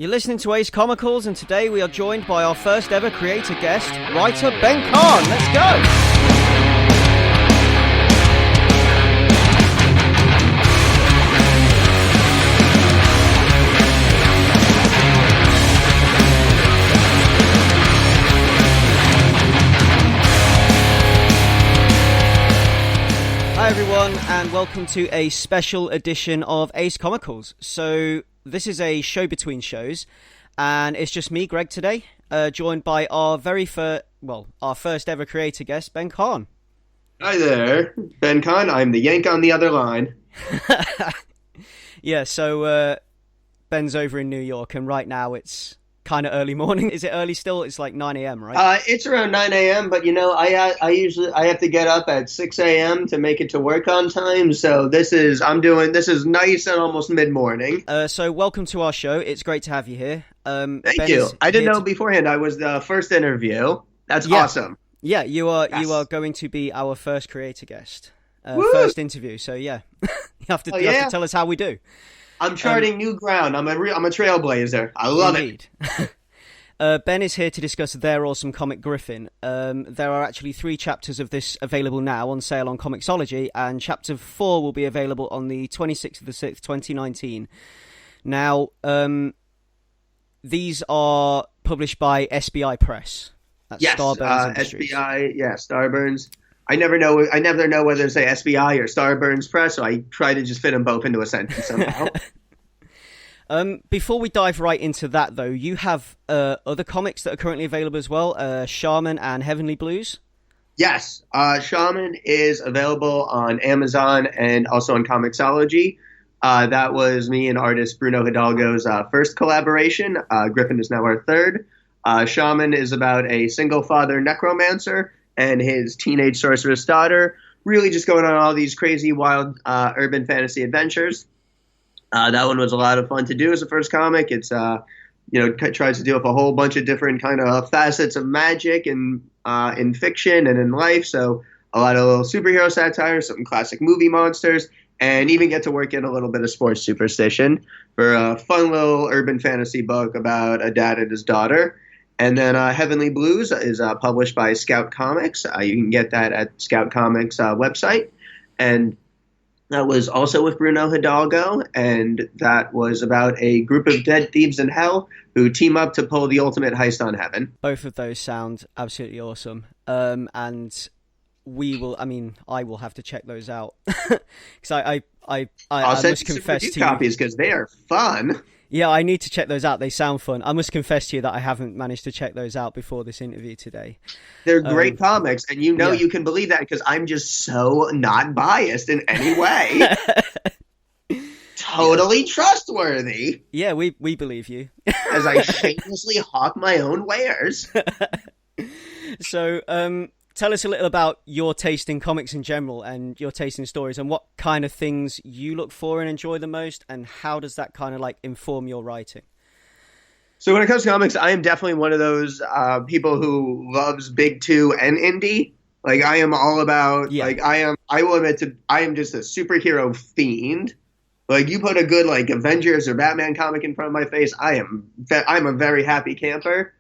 You're listening to Ace Comicals, and today we are joined by our first ever creator guest, writer Ben Kahn. Let's go! Hi everyone, and welcome to a special edition of Ace Comicals. So this is a show between shows, and it's just me, Greg, today, joined by our our first ever creator guest, Ben Kahn. Hi there, Ben Kahn. I'm the Yank on the other line. Yeah, so Ben's over in New York, and right now it's kind of early morning. Is it early still? It's like 9 a.m., right? It's around 9 a.m., but I usually have to get up at 6 a.m. to make it to work on time. So this is nice and almost mid-morning. So welcome to our show. It's great to have you here. Thank you. I didn't know beforehand I was the first interview. That's awesome. Yeah, you are going to be our first creator guest, first interview. So yeah, you have to tell us how we do. I'm charting new ground. I'm a trailblazer. I love it. Ben is here to discuss their awesome comic Gryffen. There are actually 3 chapters of this available now on sale on Comixology, and chapter 4 will be available on the 26th of the 6th, 2019. Now, these are published by SBI Press. That's Starburns Industries. SBI, Starburns. I never know whether to say SBI or Starburns Press, so I try to just fit them both into a sentence somehow. Before we dive right into that, though, you have other comics that are currently available as well, Shaman and Heavenly Blues? Yes, Shaman is available on Amazon and also on Comixology. That was me and artist Bruno Hidalgo's first collaboration. Gryffen is now our third. Shaman is about a single-father necromancer and his teenage sorceress daughter, really just going on all these crazy, wild urban fantasy adventures. That one was a lot of fun to do as a first comic. It's tries to deal with a whole bunch of different kind of facets of magic and in fiction and in life. So a lot of little superhero satire, some classic movie monsters, and even get to work in a little bit of sports superstition for a fun little urban fantasy book about a dad and his daughter. And then Heavenly Blues is published by Scout Comics. You can get that at Scout Comics website. And that was also with Bruno Hidalgo, and that was about a group of dead thieves in hell who team up to pull the ultimate heist on heaven. Both of those sound absolutely awesome. And I will have to check those out. Because I must confess to you, copies because they are fun. Yeah, I need to check those out. They sound fun. I must confess to you that I haven't managed to check those out before this interview today. They're great comics, and you can believe that because I'm just so not biased in any way. Totally trustworthy. Yeah, we believe you. As I shamelessly hawk my own wares. So, tell us a little about your taste in comics in general and your taste in stories and what kind of things you look for and enjoy the most, and how does that kind of inform your writing? So when it comes to comics, I am definitely one of those people who loves big two and indie. I am all about, I will admit I am just a superhero fiend. You put a good Avengers or Batman comic in front of my face, I'm a very happy camper.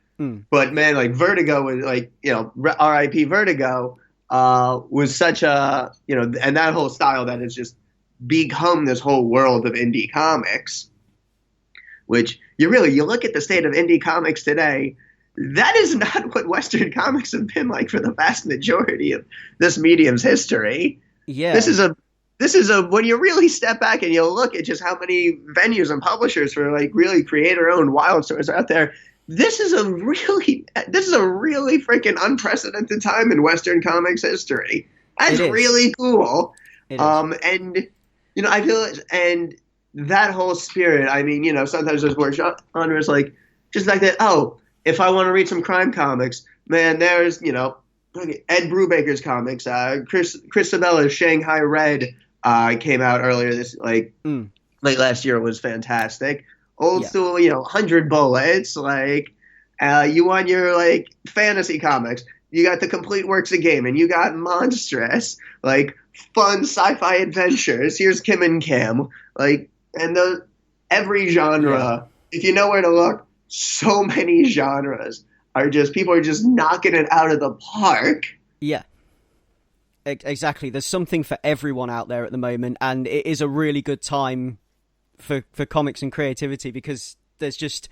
But man, Vertigo was R.I.P. Vertigo was such a, and that whole style that has just become this whole world of indie comics, which you look at the state of indie comics today, that is not what Western comics have been like for the vast majority of this medium's history. Yeah. This is a when you really step back and you look at just how many venues and publishers for really creator-owned wild stories are out there. This is a really freaking unprecedented time in Western comics history. That's really cool. And I feel and that whole spirit. I mean, sometimes there's more genres just like that. Oh, if I want to read some crime comics, man, there's Ed Brubaker's comics. Chris Sabella's Shanghai Red came out earlier this late last year. It was fantastic. Old school, 100 Bullets, you want your, fantasy comics. You got the complete works of game, and you got monstrous, fun sci-fi adventures. Here's Kim and Kim, and every genre if you know where to look, so many genres are just people are just knocking it out of the park. Yeah. Exactly. There's something for everyone out there at the moment, and it is a really good time for comics and creativity because there's just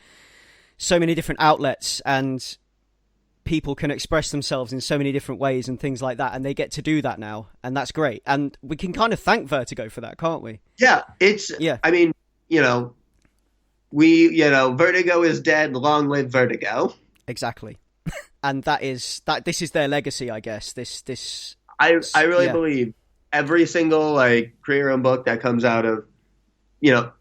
so many different outlets and people can express themselves in so many different ways and things like that, and they get to do that now, and that's great. And we can kind of thank Vertigo for that, can't we? Yeah, I mean, Vertigo is dead, long live Vertigo. Exactly. And this is their legacy, I guess. I really believe every single career-owned book that comes out of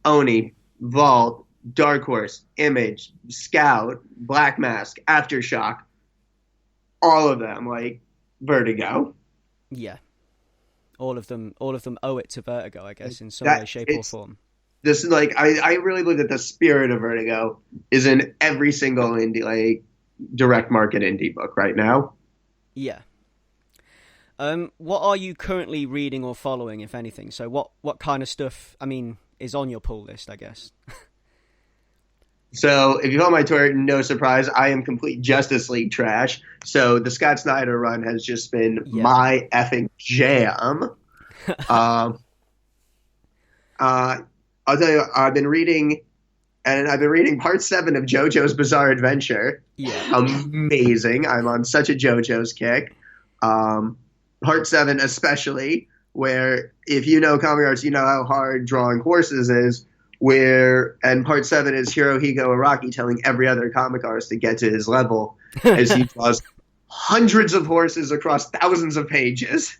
Oni, Vault, Dark Horse, Image, Scout, Black Mask, Aftershock, all of them Vertigo. Yeah, all of them owe it to Vertigo, I guess, in some way, shape, or form. This is I really believe that the spirit of Vertigo is in every single indie direct market indie book right now. Yeah. What are you currently reading or following, if anything? So what kind of stuff, is on your pull list, I guess? So if you follow my Twitter, no surprise, I am complete Justice League trash. So the Scott Snyder run has just been my effing jam. I'll tell you, I've been reading part 7 of JoJo's Bizarre Adventure. Yeah. Amazing. I'm on such a JoJo's kick. Part 7 especially, where if you know comic arts, you know how hard drawing horses is, and part 7 is Hirohiko Araki telling every other comic artist to get to his level as he draws hundreds of horses across thousands of pages.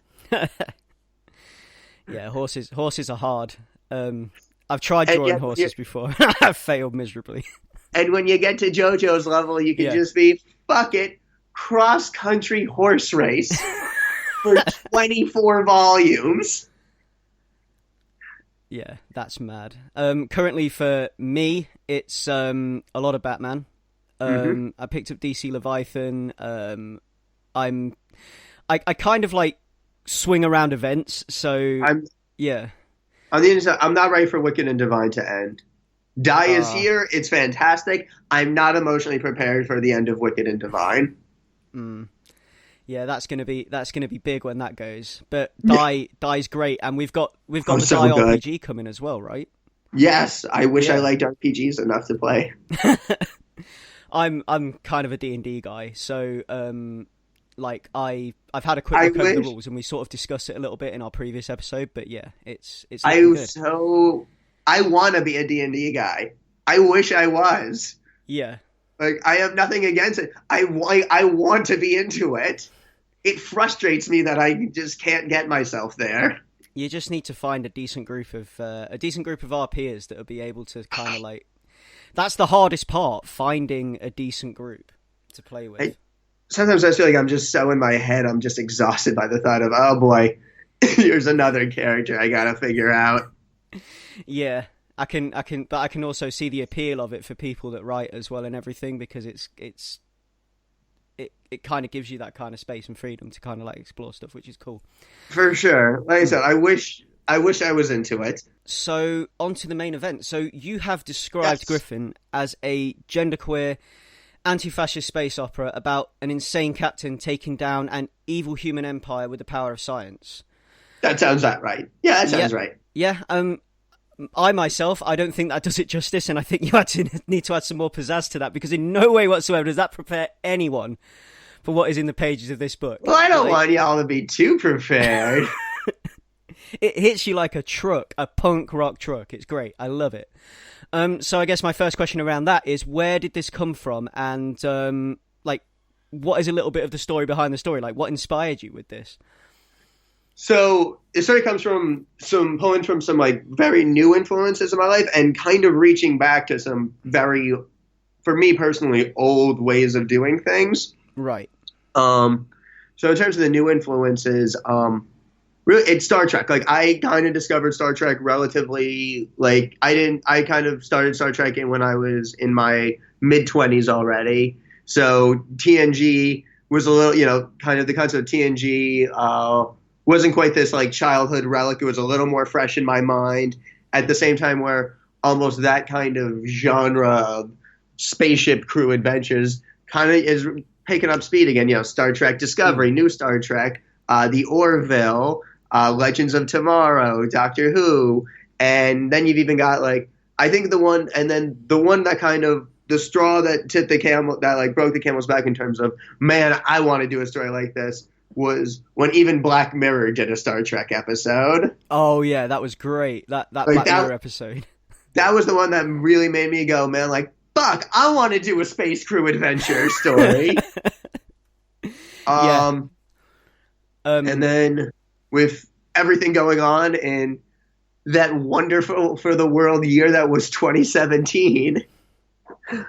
Yeah, horses are hard. I've tried drawing horses before. I've failed miserably. And when you get to JoJo's level, you can just be, fuck it, cross-country horse race. For 24 volumes. Yeah, that's mad. Currently for me, it's a lot of Batman. I picked up DC Leviathan. I kind of swing around events, so on the inside, I'm not ready for Wicked and Divine to end. Die is here. It's fantastic. I'm not emotionally prepared for the end of Wicked and Divine. Yeah, that's gonna be big when that goes. But Die's great, and we've got the Die RPG coming as well, right? Yes, I wish I liked RPGs enough to play. I'm kind of a D&D guy, so I've had a quick look over the rules, and we sort of discussed it a little bit in our previous episode. But yeah, it's good. I want to be a D&D guy. I wish I was. Yeah. I have nothing against it. I want to be into it. It frustrates me that I just can't get myself there. You just need to find a decent group of our peers that will be able to kind of that's the hardest part, finding a decent group to play with. Sometimes I feel like I'm just so in my head, I'm just exhausted by the thought of, oh boy, here's another character I gotta figure out. Yeah. I can also see the appeal of it for people that write as well and everything, because it kind of gives you that kind of space and freedom to kind of explore stuff, which is cool. For sure. Like I said, I wish I was into it. So on to the main event. So you have described Gryffen as a genderqueer anti-fascist space opera about an insane captain taking down an evil human empire with the power of science. That sounds right. Yeah, that sounds right. Yeah. I myself, I don't think that does it justice, and I think you need to add some more pizzazz to that, because in no way whatsoever does that prepare anyone for what is in the pages of this book. Well, I don't want y'all to be too prepared. It hits you like a truck, a punk rock truck. It's great. I love it. So I guess my first question around that is, where did this come from? And what is a little bit of the story behind the story? What inspired you with this? So it sort of comes from pulling from some very new influences in my life, and kind of reaching back to some very, for me personally, old ways of doing things. Right. So in terms of the new influences, really it's Star Trek. I kind of discovered Star Trek relatively, I kind of started Star Trek when I was in my mid-20s already. So TNG was a little, kind of the concept of TNG, wasn't quite this childhood relic. It was a little more fresh in my mind, at the same time where almost that kind of genre of spaceship crew adventures kind of is picking up speed again. You know, Star Trek Discovery, New Star Trek, The Orville, Legends of Tomorrow, Doctor Who, and then you've even got like I think the one that kind of the straw that tipped the camel that like broke the camel's back in terms of man, I want to do a story like this was when even Black Mirror did a Star Trek episode. Oh yeah, that was great. That like Black Mirror episode. That was the one that really made me go, man, like fuck, I want to do a space crew adventure story. And then with everything going on in that wonderful for the world year that was 2017,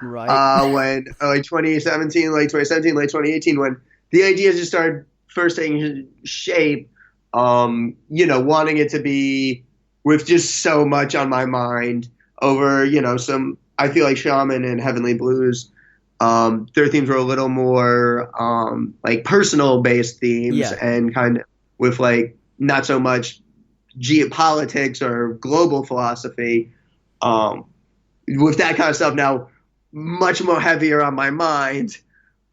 right? When late 2017, late 2018, when the ideas just started first taking shape, wanting it to be with just so much on my mind over, I feel like Shaman and Heavenly Blues, their themes were a little more like personal based themes and kind of with like not so much geopolitics or global philosophy. With that kind of stuff now much more heavier on my mind,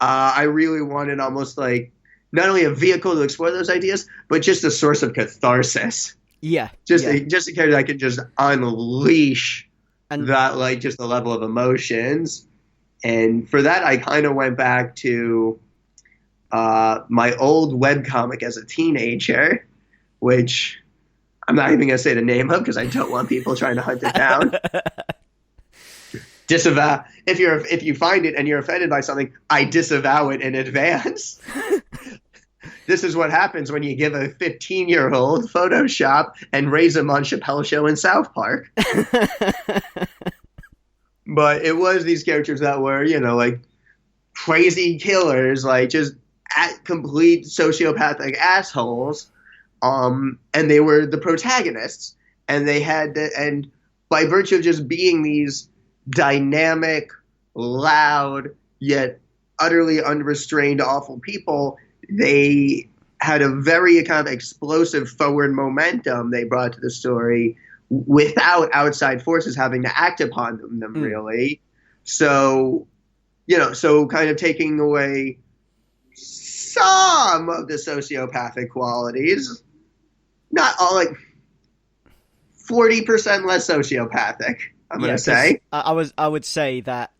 I really wanted almost like not only a vehicle to explore those ideas, but just a source of catharsis. Yeah. Just a character that can just unleash that, like, just the level of emotions. And for that, I kind of went back to my old webcomic as a teenager, which I'm not even going to say the name of because I don't want people trying to hunt it down. Disavow. If you find it and you're offended by something, I disavow it in advance. This is what happens when you give a 15-year-old Photoshop and raise him on Chappelle's Show in South Park. But it was these characters that were, like crazy killers, like just complete sociopathic assholes. And they were the protagonists, and they had and by virtue of just being these dynamic, loud, yet utterly unrestrained, awful people, they had a very kind of explosive forward momentum they brought to the story without outside forces having to act upon them really. So, so kind of taking away some of the sociopathic qualities, not all, like 40% less sociopathic, I'm going to say. I would say that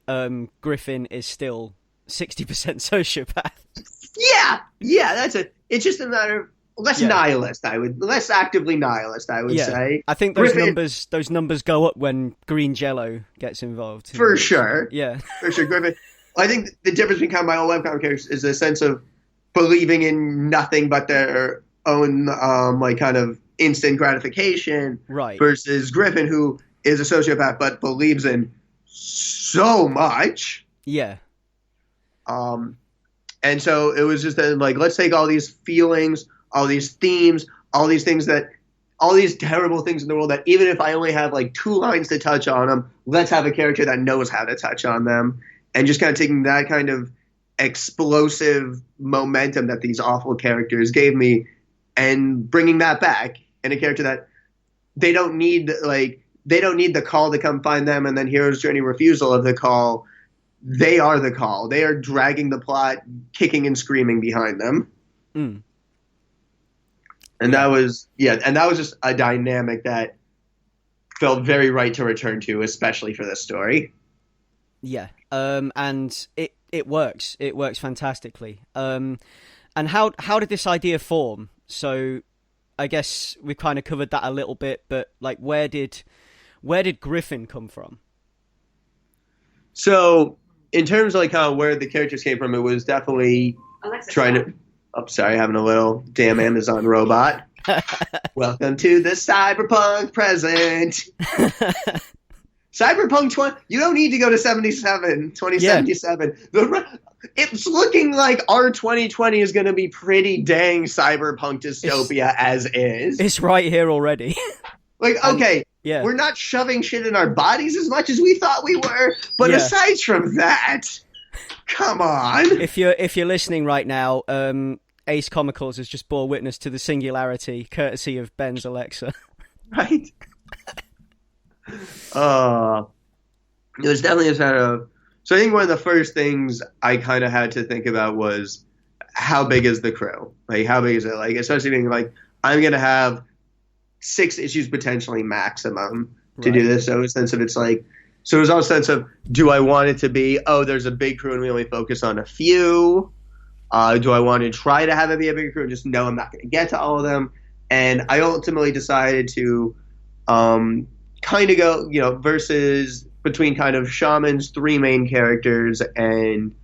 Gryffen is still 60% sociopath. Yeah, that's it. It's just a matter of less actively nihilist, I would say. I think those numbers go up when green Jello gets involved. For sure. Yeah. For sure. Gryffen, I think the difference between my old webcomic characters is a sense of believing in nothing but their own like kind of instant gratification, right? Versus Gryffen, who is a sociopath but believes in so much. Yeah. And so it was just like, let's take all these feelings, all these themes, all these terrible things in the world that even if I only have like 2 lines to touch on them, let's have a character that knows how to touch on them. And just kind of taking that kind of explosive momentum that these awful characters gave me and bringing that back in a character that they don't need the call to come find them and then hero's journey refusal of the call. They are the call. They are dragging the plot, kicking and screaming behind them. And that was just a dynamic that felt very right to return to, especially for this story. Yeah. And it works. It works fantastically. And how did this idea form? So I guess we kind of covered that a little bit, but like where did Gryffen come from? So in terms of like kind of where the characters came from, it was definitely having a little damn Amazon robot. Welcome to the cyberpunk present. Cyberpunk you don't need to go to 2077. It's looking like our 2020 is going to be pretty dang cyberpunk dystopia as is. It's right here already. Like, okay, we're not shoving shit in our bodies as much as we thought we were, but aside from that, come on. If you're listening right now, Ace Comicals has just bore witness to the singularity, courtesy of Ben's Alexa. Right. Uh, it was definitely a sort of. So I think one of the first things I kind of had to think about was how big is the crew? Like, how big is it? Like, especially being like, I'm gonna have 6 issues potentially maximum to do Right. this. So a sense of it's like, so there's also a sense of, do I want it to be, oh, there's a big crew and we only focus on a few? Do I want to try to have it be a bigger crew and just know I'm not going to get to all of them? And I ultimately decided to kind of go, versus between kind of Shaman's 3 main characters and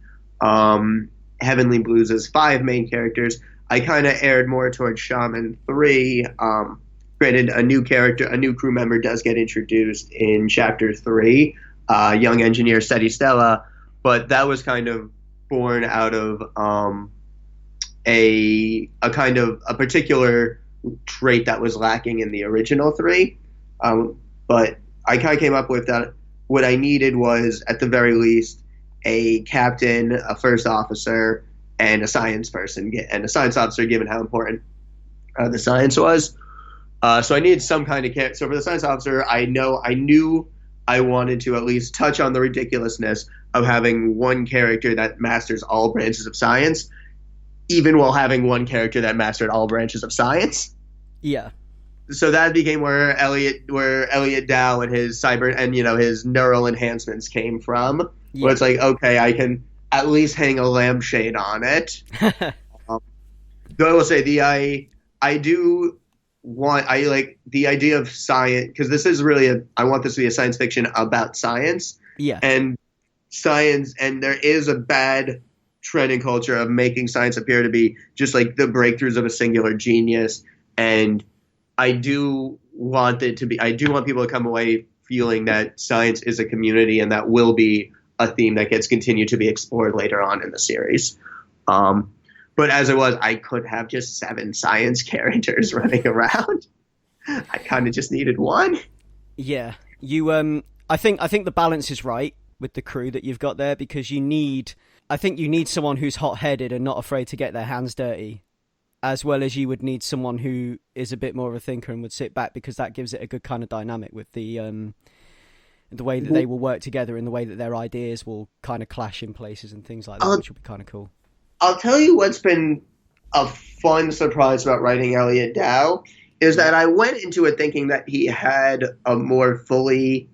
Heavenly Blues' 5 main characters. I kind of erred more towards Shaman 3. Granted, a new character, a new crew member does get introduced in Chapter 3, young engineer Seti Stella, but that was kind of born out of a kind of a particular trait that was lacking in the original 3. But I kind of came up with that. What I needed was, at the very least, a captain, a first officer, and a science person, and a science officer, given how important the science was. So I needed some kind of character. So for the science officer, I knew I wanted to at least touch on the ridiculousness of having one character that masters all branches of science, even while having one character that mastered all branches of science. Yeah. So that became where Elliot Dow and his cyber and his neural enhancements came from. Where Yeah. it's like, okay, I can at least hang a lampshade on it. Um, though I will say I do want I like the idea of science, because this is really I want this to be a science fiction about science Yeah. and there is a bad trend in culture of making science appear to be just like the breakthroughs of a singular genius. And I do want people to come away feeling that science is a community, and that will be a theme that gets continued to be explored later on in the series. But as it was, I could have just 7 science characters running around. I kind of just needed one. Yeah. You I think the balance is right with the crew that you've got there, because you need someone who's hot-headed and not afraid to get their hands dirty, as well as you would need someone who is a bit more of a thinker and would sit back, because that gives it a good kind of dynamic with the way that they will work together and the way that their ideas will kind of clash in places and things like that, which will be kind of cool. I'll tell you what's been a fun surprise about writing Elliot Dow is that I went into it thinking that he had a more fully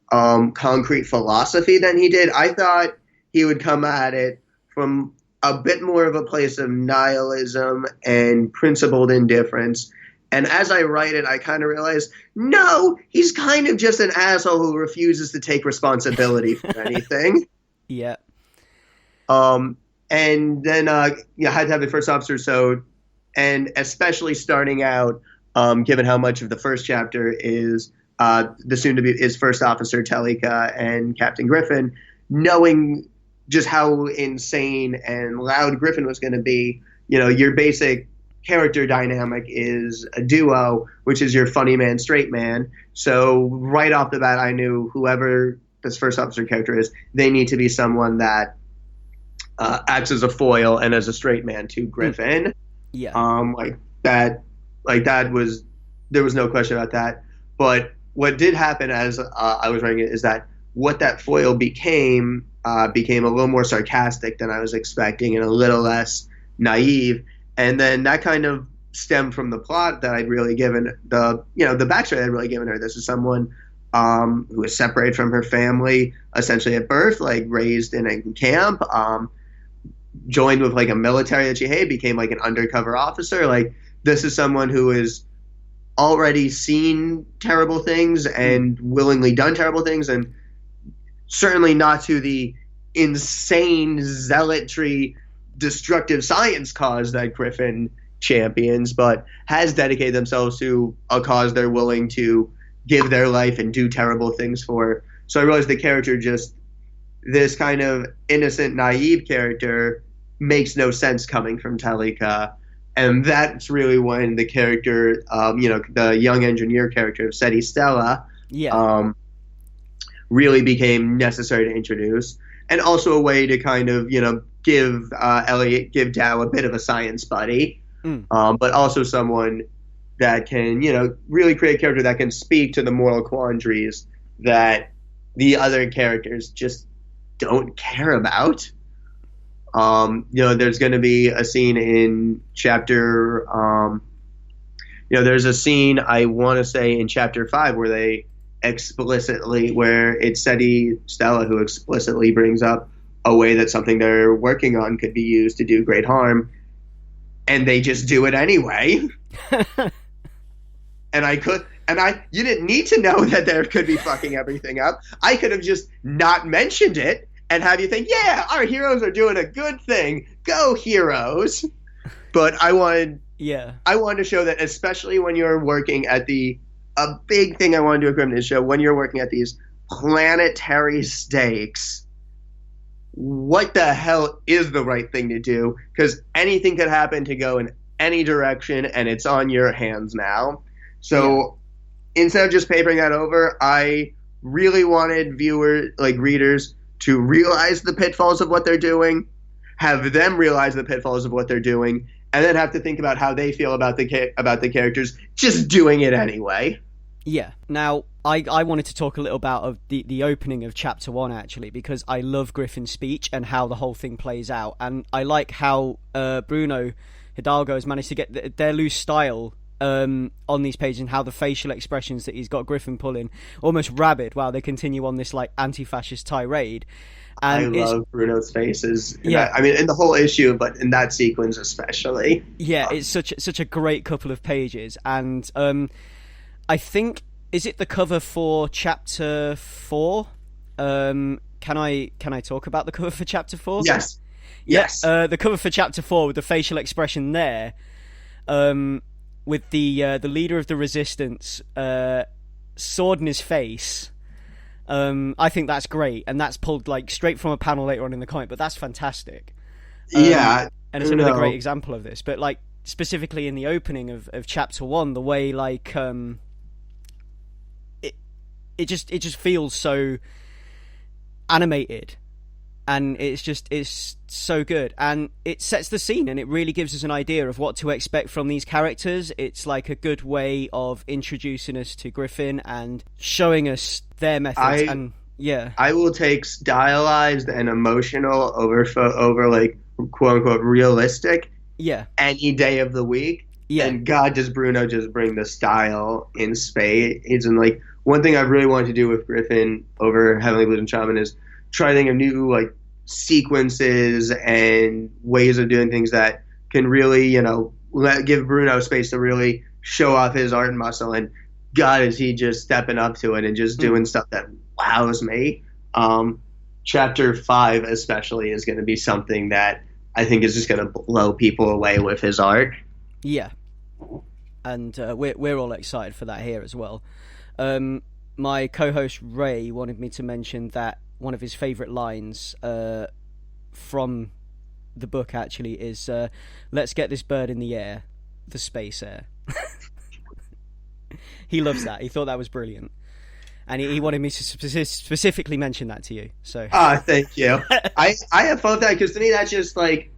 concrete philosophy than he did. I thought he would come at it from a bit more of a place of nihilism and principled indifference. And as I write it, I kind of realized, no, he's kind of just an asshole who refuses to take responsibility for anything. Yeah. And then I had to have the first officer. So, and especially starting out, given how much of the first chapter is the soon-to-be is first officer Telika and Captain Gryffen, knowing just how insane and loud Gryffen was going to be, your basic character dynamic is a duo, which is your funny man, straight man. So right off the bat, I knew whoever this first officer character is, they need to be someone that acts as a foil and as a straight man to Gryffen. Yeah. That was, there was no question about that. But what did happen as I was writing it is that what that foil became a little more sarcastic than I was expecting and a little less naive. And then that kind of stemmed from the plot that I'd really given the backstory I'd really given her. This is someone who was separated from her family essentially at birth, like raised in a camp, joined with like a military that she hated, became like an undercover officer. Like, this is someone who has already seen terrible things and willingly done terrible things, and certainly not to the insane zealotry destructive science cause that Gryffen champions, but has dedicated themselves to a cause they're willing to give their life and do terrible things for. So I realized the character, just this kind of innocent, naive character, makes no sense coming from Telika. And that's really when the character, the young engineer character of Seti Stella, really became necessary to introduce. And also a way to kind of, give Dow a bit of a science buddy, but also someone that can, really create a character that can speak to the moral quandaries that the other characters just don't care about. There's going to be a scene in chapter, there's a scene I want to say in chapter 5 where it's Stella who explicitly brings up a way that something they're working on could be used to do great harm, and they just do it anyway. You didn't need to know that there could be fucking everything up. I could have just not mentioned it and have you think, yeah, our heroes are doing a good thing. Go heroes. But I wanted to show that, especially when you're working at a big thing I want to do with Gryffen is show when you're working at these planetary stakes, what the hell is the right thing to do? Because anything could happen to go in any direction, and it's on your hands now. So instead of just papering that over, I really wanted readers to realize the pitfalls of what they're doing, have them realize the pitfalls of what they're doing, and then have to think about how they feel about the characters just doing it anyway. Yeah. Now, I wanted to talk a little about the opening of chapter 1, actually, because I love Gryffen's speech and how the whole thing plays out. And I like how Bruno Hidalgo has managed to get their loose style on these pages, and how the facial expressions that he's got Gryffen pulling almost rabid while they continue on this like anti-fascist tirade. And I love Bruno's faces. In the whole issue, but in that sequence especially. Yeah, it's such a great couple of pages, and I think, is it the cover for chapter 4? Can I talk about the cover for chapter 4? Yes. Yes. The cover for chapter 4 with the facial expression there. With the leader of the resistance, sword in his face. I think that's great, and that's pulled like straight from a panel later on in the comic, but that's fantastic. And it's another great example of this. But like specifically in the opening of chapter 1, the way like it just feels so animated. And it's so good, and it sets the scene, and it really gives us an idea of what to expect from these characters. It's like a good way of introducing us to Gryffen and showing us their methods. I will take stylized and emotional over like quote unquote realistic. Yeah. Any day of the week. Yeah. And God, does Bruno just bring the style in spades? And like one thing I really wanted to do with Gryffen over Heavenly Blues and Shaman is try to think of new like sequences and ways of doing things that can really, give Bruno space to really show off his art and muscle. And God, is he just stepping up to it and just doing stuff that wows me. Chapter 5 especially is going to be something that I think is just going to blow people away with his art. Yeah, and we're all excited for that here as well. My co-host Ray wanted me to mention that one of his favourite lines from the book actually is "Let's get this bird in the air, the space air." He loves that. He thought that was brilliant, and he wanted me to specifically mention that to you. So, thank you. I have fun with that because to me that's just like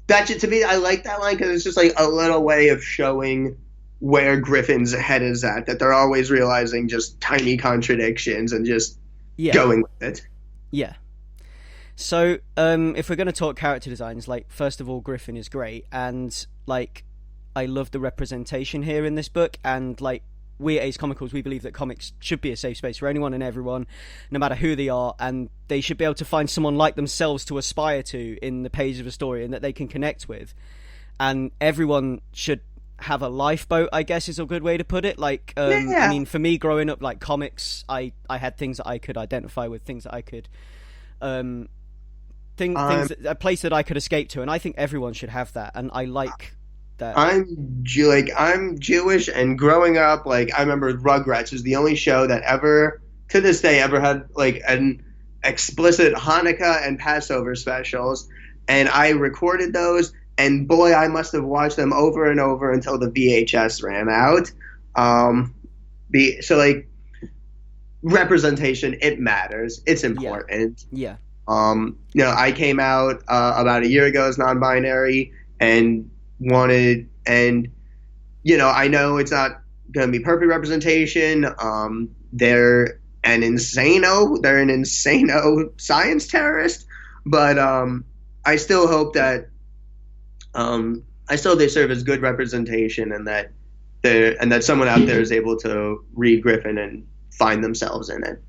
to me I like that line because it's just like a little way of showing where Gryffen's head is at. That they're always realizing just tiny contradictions and just going with it. Yeah. So, if we're going to talk character designs, like, first of all, Gryffen is great, and, like, I love the representation here in this book, and, like, we at Ace Comicals, we believe that comics should be a safe space for anyone and everyone, no matter who they are, and they should be able to find someone like themselves to aspire to in the page of a story and that they can connect with. And everyone should have a lifeboat, I guess is a good way to put it. Like, I mean, for me, growing up, like, comics, I had things that I could identify with, things that I could, things a place that I could escape to, and I think everyone should have that, and I like that. I'm Jewish, and growing up, like, I remember Rugrats was the only show that ever, to this day, ever had, like, an explicit Hanukkah and Passover specials, and I recorded those. And boy, I must have watched them over and over until the VHS ran out. So like representation, it matters. It's important. Yeah. I came out about a year ago as non-binary and I know it's not going to be perfect representation. they're an insano science terrorist, but I still hope that they serve as good representation, and that someone out there is able to read Gryffen and find themselves in it.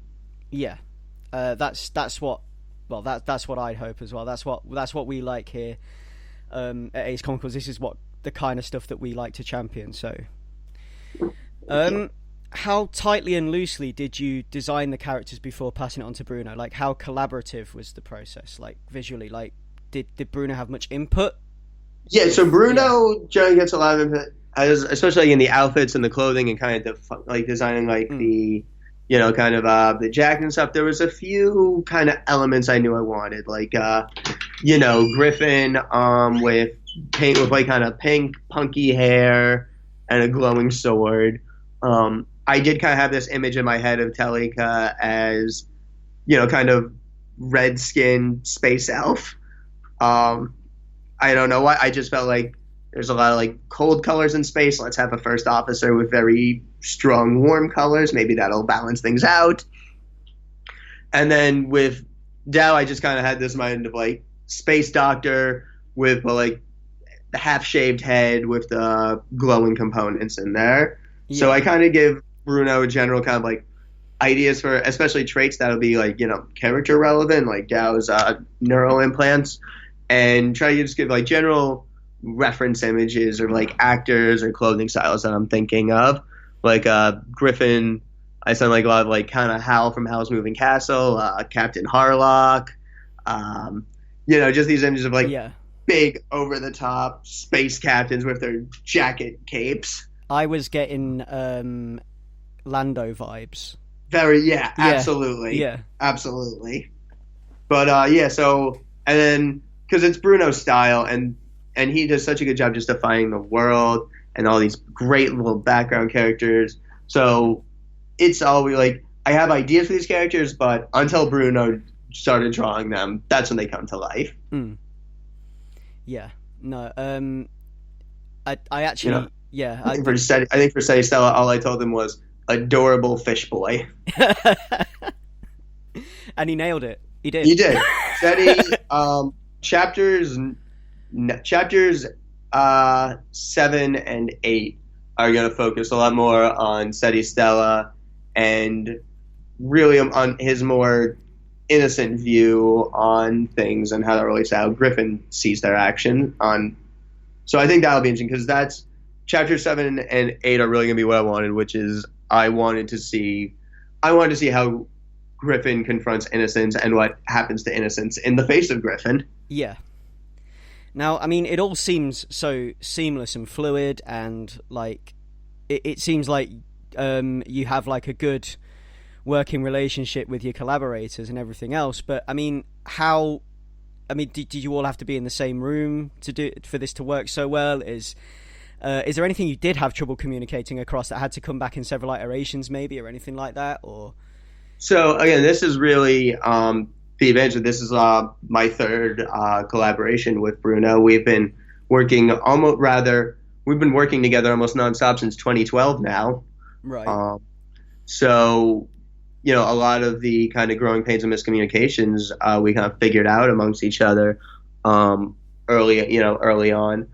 Yeah, that's what I'd hope as well. That's what we like here at Ace Comicals. This is what the kind of stuff that we like to champion. So, how tightly and loosely did you design the characters before passing it on to Bruno? Like, how collaborative was the process? Like, visually, like, did Bruno have much input? Yeah, so Bruno generally gets a lot of input, especially in the outfits and the clothing and kind of designing the, kind of the jacket and stuff. There was a few kind of elements I knew I wanted, like, Gryffen with like kind of pink, punky hair and a glowing sword. I did kind of have this image in my head of Telika as, kind of red-skinned space elf. I don't know why. I just felt like there's a lot of like cold colors in space. Let's have a first officer with very strong, warm colors. Maybe that'll balance things out. And then with Dow, I just kind of had this mind of like space doctor with like the half-shaved head with the glowing components in there. Yeah. So I kind of give Bruno a general kind of like ideas for, especially traits that'll be like, character relevant, like Dow's neural implants, and try to just give like general reference images or like actors or clothing styles that I'm thinking of. Like Gryffen, I sound like a lot of like kind of Hal from Hal's Moving Castle, Captain Harlock, just these images of like big over the top space captains with their jacket capes. I was getting Lando vibes. Absolutely. Yeah. Absolutely. But so, and then because it's Bruno's style, and he does such a good job just defining the world and all these great little background characters. So it's always like I have ideas for these characters, but until Bruno started drawing them, that's when they come to life. Yeah. No. I actually. Yeah. I think for Steady Stella, all I told him was adorable fish boy. And he nailed it. He did. Steady. Chapters 7 and 8 are going to focus a lot more on Steady Stella and really on his more innocent view on things and how that relates to how Gryffen sees their action on. So I think that'll be interesting because that's Chapter 7 and 8 are really going to be what I wanted, which is I wanted to see how Gryffen confronts innocence and what happens to innocence in the face of Gryffen. Yeah. Now, I mean, it all seems so seamless and fluid, and like it seems like you have like a good working relationship with your collaborators and everything else. But I mean, did you all have to be in the same room for this to work so well? Is there anything you did have trouble communicating across that had to come back in several iterations, maybe, or anything like that? Or so again, this is really the advantage. This is my third collaboration with Bruno. We've been working together almost nonstop since 2012 now. Right. So, a lot of the kind of growing pains and miscommunications we kind of figured out amongst each other early on.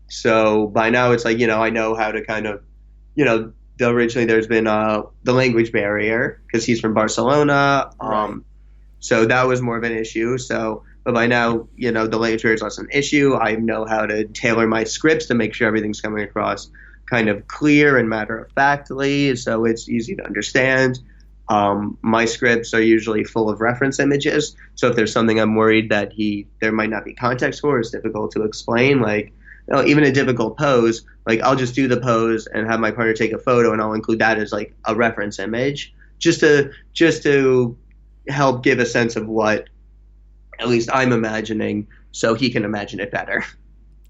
So by now it's like, I know how to kind of, originally there's been the language barrier because he's from Barcelona. Right. So that was more of an issue. But by now, the language barrier is less an issue. I know how to tailor my scripts to make sure everything's coming across kind of clear and matter-of-factly, so it's easy to understand. My scripts are usually full of reference images, so if there's something I'm worried that there might not be context for, it's difficult to explain, like even a difficult pose, like I'll just do the pose and have my partner take a photo and I'll include that as like a reference image just to help give a sense of what at least I'm imagining so he can imagine it better.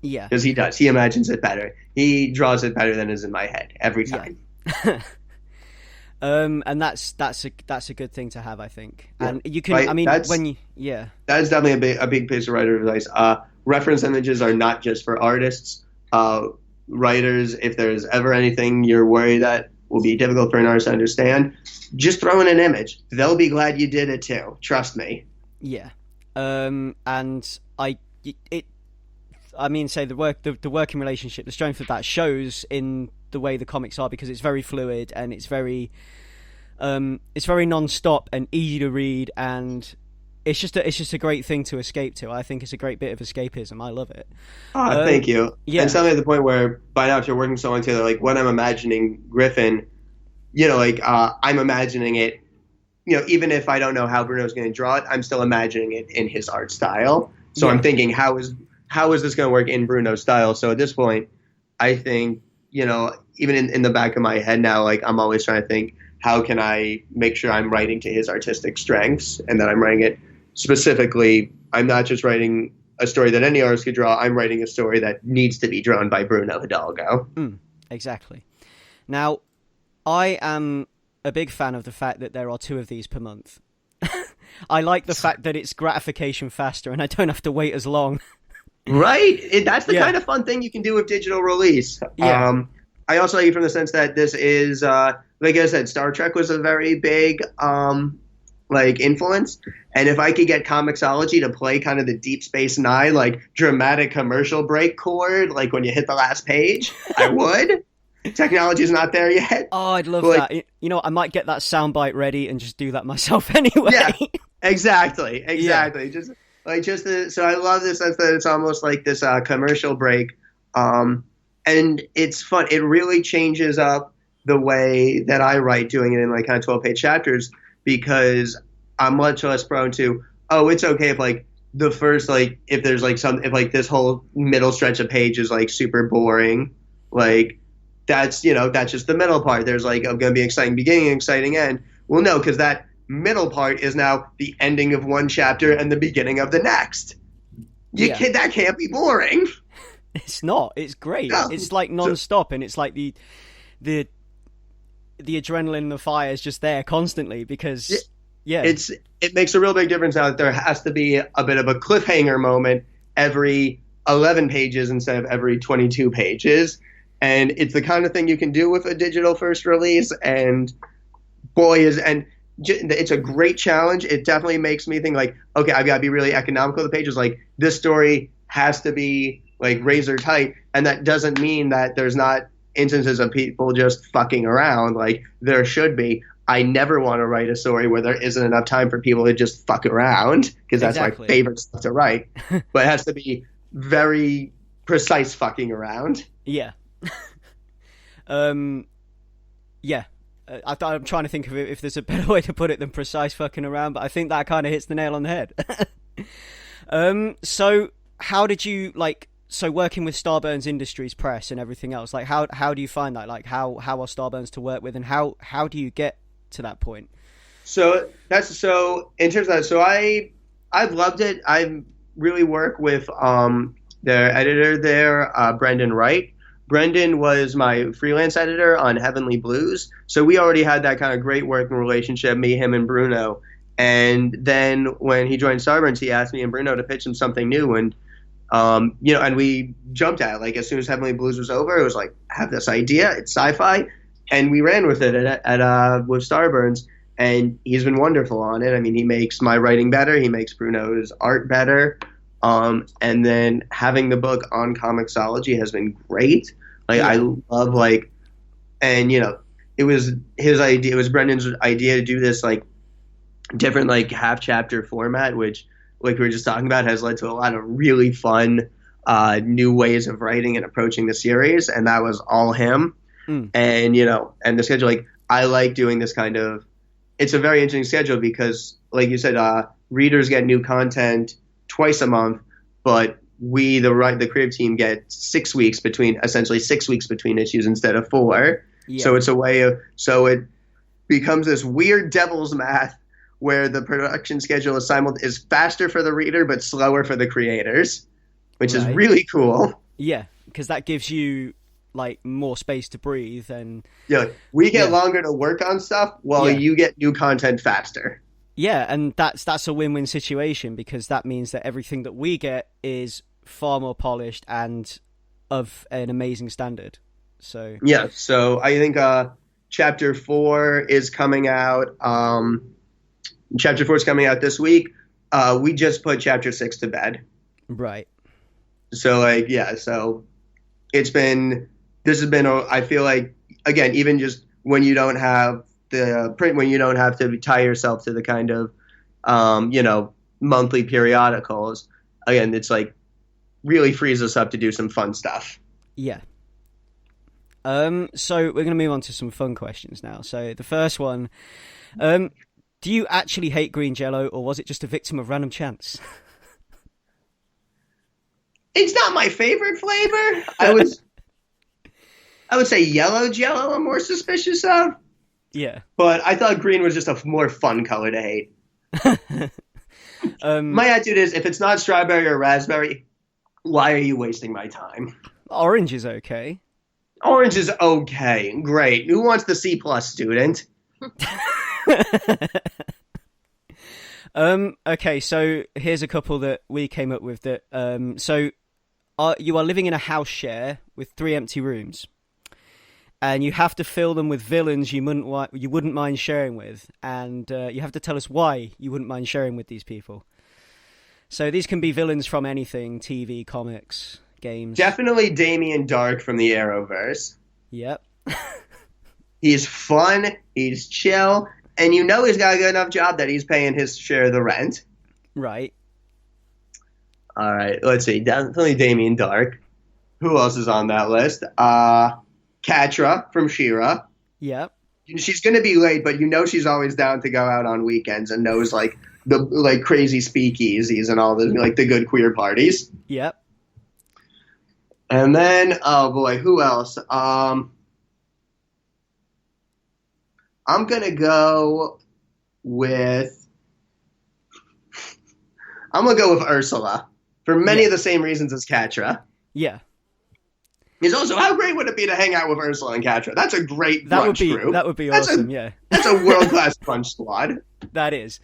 Yeah. Because he does. He imagines it better. He draws it better than is in my head every time. Yeah. And that's a good thing to have, I think. Yeah. And you can, that's definitely a big piece of writer advice. Reference images are not just for artists. Writers, if there's ever anything you're worried that will be difficult for an artist to understand, just throw in an image. They'll be glad you did it too. Trust me. Yeah. And say the working relationship, the strength of that shows in the way the comics are, because it's very fluid and it's very non-stop and easy to read, and it's just a great thing to escape to. I think it's a great bit of escapism. I love it. Thank you. Yeah. And something at the point where by now, if you're working so long together, like when I'm imagining Gryffen, I'm imagining it, even if I don't know how Bruno's going to draw it, I'm still imagining it in his art style. So I'm thinking, how is this going to work in Bruno's style? So at this point, I think, even in the back of my head now, like I'm always trying to think, how can I make sure I'm writing to his artistic strengths and that I'm writing it specifically. I'm not just writing a story that any artist could draw. I'm writing a story that needs to be drawn by Bruno Hidalgo. Exactly. Now, I am a big fan of the fact that there are 2 of these per month. I like the fact that it's gratification faster and I don't have to wait as long. Right? That's the kind of fun thing you can do with digital release. Yeah. I also like it from the sense that this is, like I said, Star Trek was a very big influence. And if I could get Comixology to play kind of the Deep Space Nine, like dramatic commercial break chord, like when you hit the last page, I would. Technology's not there yet. Oh, I'd love that. I might get that soundbite ready and just do that myself anyway. Yeah, exactly. Yeah. So I love this sense that it's almost like this commercial break. And it's fun. It really changes up the way that I write, doing it in like kind of 12-page chapters, because I'm much less prone to, it's okay if like the first, like if there's like if like this whole middle stretch of page is like super boring, like that's just the middle part. There's like going to be exciting beginning and exciting end. Well, no, because that middle part is now the ending of one chapter and the beginning of the next. That can't be boring. It's not. It's great. No. It's like non-stop, and it's like the adrenaline, the fire is just there constantly, because it makes a real big difference now that there has to be a bit of a cliffhanger moment every 11 pages instead of every 22 pages. And it's the kind of thing you can do with a digital first release, and it's a great challenge. It definitely makes me think like, okay, I've got to be really economical with the pages. Like this story has to be like razor tight, and that doesn't mean that there's not instances of people just fucking around. Like there should be. I never want to write a story where there isn't enough time for people to just fuck around, because that's my favorite stuff to write. But it has to be very precise fucking around. Yeah. I'm trying to think of if there's a better way to put it than precise fucking around, but I think that kind of hits the nail on the head. So how did you working with Starburns Industries Press and everything else, like how do you find that? Like how are Starburns to work with, and how do you get to that point? So in terms of that, so I've loved it. I really work with their editor there, Brendan Wright. Brendan was my freelance editor on Heavenly Blues, so we already had that kind of great working relationship, me, him, and Bruno. And then when he joined Starburns, he asked me and Bruno to pitch him something new, and and we jumped at it. Like as soon as Heavenly Blues was over, it was like, I have this idea, it's sci-fi, and we ran with it with Starburns, and he's been wonderful on it. I mean, he makes my writing better, he makes Bruno's art better. And then having the book on Comixology has been great. Like I love it was his idea. It was Brendan's idea to do this like different like half chapter format, which like we were just talking about has led to a lot of really fun new ways of writing and approaching the series. And that was all him. And and the schedule, like I like doing this kind of. It's a very interesting schedule because, like you said, readers get new content twice a month, but we, the creative team, get 6 weeks between issues instead of 4. Yeah. So it's a way of, so it becomes this weird devil's math where the production schedule is faster for the reader but slower for the creators, which is really cool. Yeah, because that gives you like more space to breathe, and we get longer to work on stuff while you get new content faster. Yeah, and that's a win-win situation, because that means that everything that we get is far more polished and of an amazing standard. So so I think Chapter 4 is coming out. Chapter 4 is coming out this week. We just put Chapter 6 to bed. Right. So like, yeah, so this has been, I feel like, again, even just when you don't have the print, when you don't have to tie yourself to the kind of, monthly periodicals, again, it's like really frees us up to do some fun stuff. Yeah. So we're going to move on to some fun questions now. So the first one, do you actually hate green Jell-O, or was it just a victim of random chance? It's not my favorite flavor. I would say yellow Jell-O I'm more suspicious of. Yeah. But I thought green was just a more fun color to hate. My attitude is, if it's not strawberry or raspberry, why are you wasting my time? Orange is okay. Orange is okay. Great. Who wants the C+ student? Okay, so here's a couple that we came up with that. You are living in a house share with 3 empty rooms, and you have to fill them with villains you wouldn't mind sharing with, and you have to tell us why you wouldn't mind sharing with these people. So these can be villains from anything: TV, comics, games. Definitely Damien Dark from the Arrowverse. Yep. He's fun, he's chill, and he's got a good enough job that he's paying his share of the rent. Right. All right, let's see. Definitely Damien Dark. Who else is on that list? Catra from She-Ra. Yep. She's going to be late, but she's always down to go out on weekends and knows like the crazy speakeasies and all the the good queer parties. Yep. And then, oh boy, who else? I'm gonna go with Ursula for many of the same reasons as Catra. Yeah. He's also, how great would it be to hang out with Ursula and Catra? That's a great brunch crew. That would be awesome. Yeah. That's a world-class brunch squad. That is.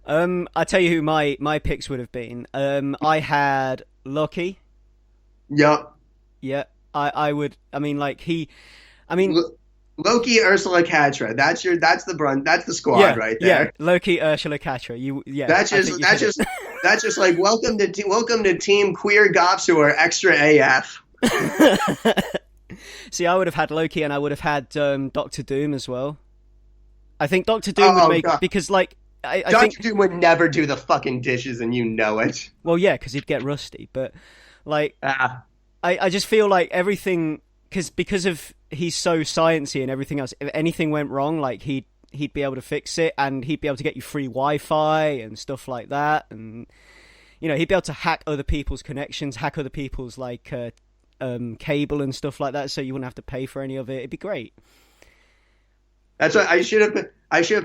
I'll tell you who my picks would have been. I had Loki. Yep. Yeah. I would. I mean, Loki, Ursula, Catra. That's the squad right there. Yeah. Loki, Ursula, Catra. That's just like welcome to Team Queer Goths who are extra AF. See, I would have had Loki, and I would have had Doctor Doom as well. I think Doctor Doom would make God. Because I Doctor Doom would never do the fucking dishes, and you know it. Well, yeah, because he'd get rusty. But I just feel like everything because of he's so sciencey and everything else. If anything went wrong, he'd be able to fix it, and he'd be able to get you free Wi-Fi and stuff like that, and he'd be able to hack other people's connections, hack other people's cable and stuff like that, so you wouldn't have to pay for any of it. It'd be great. That's what I should have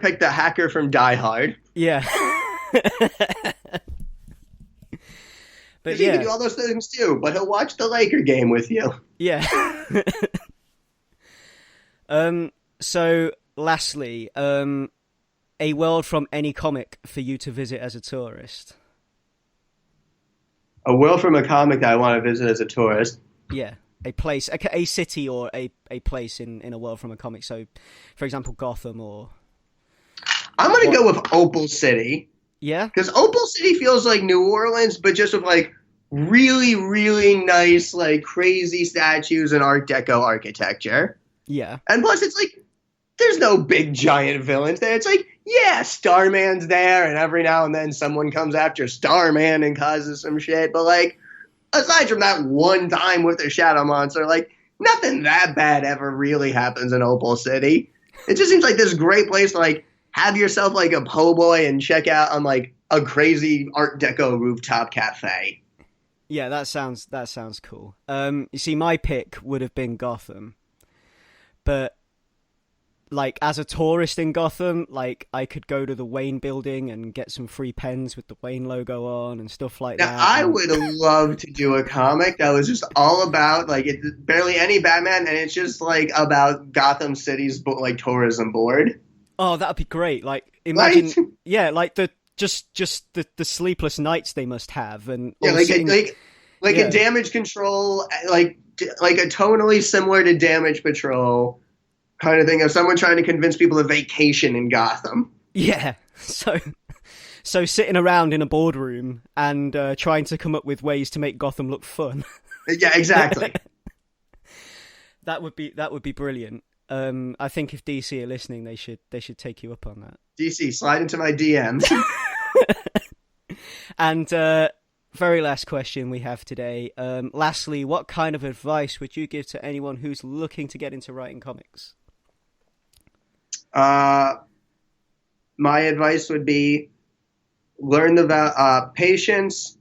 picked the hacker from Die Hard. Yeah. But he can do all those things too, but he'll watch the Laker game with you. Yeah. So lastly, a world from any comic for you to visit as a tourist. A world from a comic that I want to visit as a tourist. Yeah, a place, a city, or a place in a world from a comic. So, for example, Gotham or... I'm going to go with Opal City. Yeah? Because Opal City feels like New Orleans, but just with really, really nice, crazy statues and Art Deco architecture. Yeah. And plus, it's there's no big giant villains there. It's yeah, Starman's there, and every now and then someone comes after Starman and causes some shit. But aside from that one time with the Shadow Monster, nothing that bad ever really happens in Opal City. It just seems like this great place to have yourself a po' boy and check out on a crazy Art Deco rooftop cafe. Yeah, that sounds cool. You see, my pick would have been Gotham, but as a tourist in Gotham, I could go to the Wayne building and get some free pens with the Wayne logo on and stuff like that. I would love to do a comic that was just all about it's barely any Batman, and it's just about Gotham City's tourism board. Oh, that would be great! Imagine, right? Yeah, the sleepless nights they must have, and yeah, a Damage Control, a tonally similar to Damage Patrol. kind of thing of someone trying to convince people to vacation in Gotham. Yeah. So sitting around in a boardroom and trying to come up with ways to make Gotham look fun. Yeah, exactly. That would be brilliant. I think if DC are listening, they should take you up on that. DC, slide into my DMs. And very last question we have today. Lastly, what kind of advice would you give to anyone who's looking to get into writing comics? My advice would be learn the patience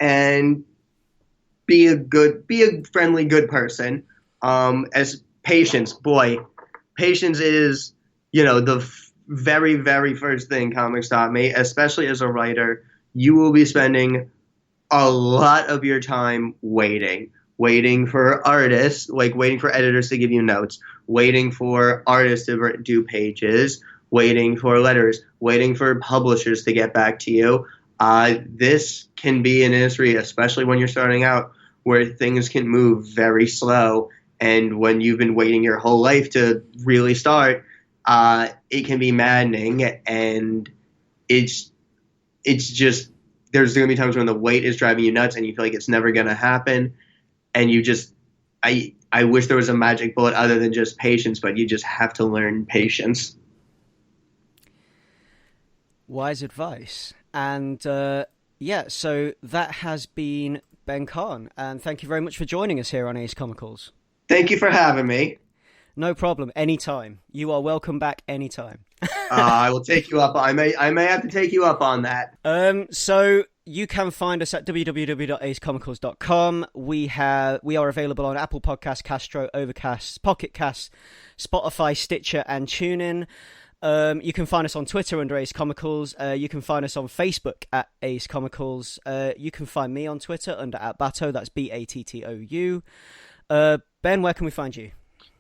and be a friendly, good person. As patience, boy, patience is, the very, very first thing comics taught me, especially as a writer. You will be spending a lot of your time waiting for artists, like waiting for editors to give you notes, waiting for artists to do pages, waiting for letters, waiting for publishers to get back to you. This can be an industry, especially when you're starting out, where things can move very slow. And when you've been waiting your whole life to really start, it can be maddening. And it's just, there's going to be times when the wait is driving you nuts and you feel like it's never going to happen. And I wish there was a magic bullet other than just patience, but you just have to learn patience. Wise advice. And so that has been Ben Kahn. And thank you very much for joining us here on Ace Comicals. Thank you for having me. No problem. Anytime. You are welcome back anytime. I will take you up. I may have to take you up on that. So you can find us at www.acecomicals.com. We are available on Apple Podcasts, Castro, Overcast, Pocket Casts, Spotify, Stitcher, and TuneIn. You can find us on Twitter under Ace Comicals. You can find us on Facebook at Ace Comicals. You can find me on Twitter under @Batto. That's BATTOU. Ben, where can we find you?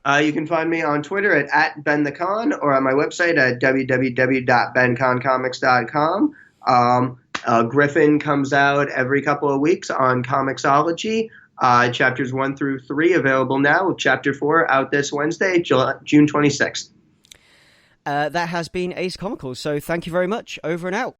You can find me on Twitter at Ben the Con, or on my website at www.benkahn.comics.com. Gryffen comes out every couple of weeks on Comixology. Chapters 1 through 3 available now. Chapter 4 out this Wednesday, June 26th. That has been Ace Comicals. So thank you very much. Over and out.